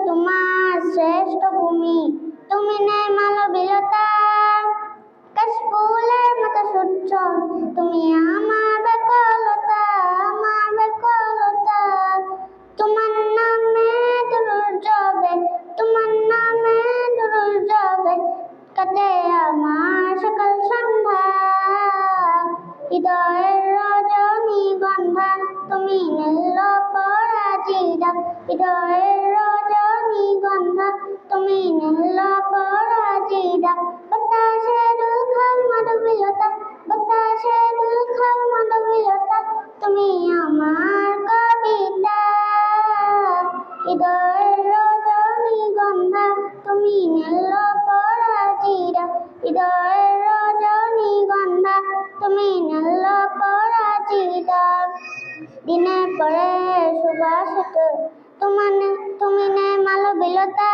তোমার শ্রেষ্ঠ ভূমি, তুমি নেই মানবিকতা, কাশফুলের মতো সূর্য, তুমি আমার ব্যাকুলতা, আমার ব্যাকুলতা। তোমার নামে দুরূহ জবে, তোমার নামে দুরূহ জবে, কাটে আমার সকাল সন্ধ্যা। হৃদয়ের রজনীগন্ধা, তুমি নীল পরাজিতা, হৃদয়ের রজনীগন্ধা, তুমি নীল পরাজিতা। বাতাসে দুলখাও মানবিকতা, বাতাসে দুলখাও মানবিকতা, তুমি আমার কবিতা। হৃদয়ের রজনীগন্ধা, তুমি নীল পরাজিতা, হৃদয়ের রজনীগন্ধা, তুমি নীল পরাজিতা। দিনের পরে সুবাসিত, তুমি নেই মানবিকতা,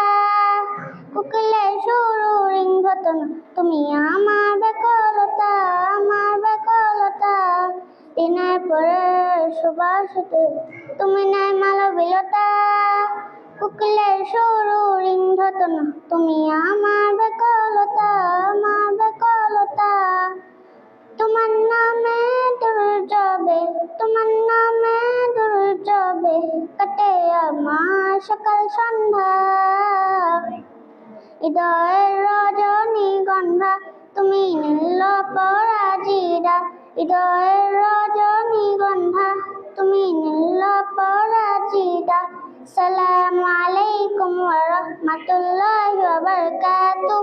কোকিলের সুরু রিংভতন, তুমি আমার ব্যাকুলতা, আমার ব্যাকুলতা। দিনের পরে সুবাসিত, তুমি নেই মানবিকতা, কোকিলের সুরু রিংভতন, তুমি আমার ব্যাকুলতা, আমার ব্যাকুলতা। তোমার নামে দুরূহ জবে, তোমার নামে দুরূহ জবে, কাটে আমার সকাল সন্ধ্যা। হৃদয়ের রজনীগন্ধা, তুমি নীল পরাজিতা, হৃদয়ের রজনীগন্ধা, তুমি নীল পরাজিতা। আসসালামু আলাইকুম ওয়া রাহমাতুল্লাহি ওয়া বারাকাতুহু।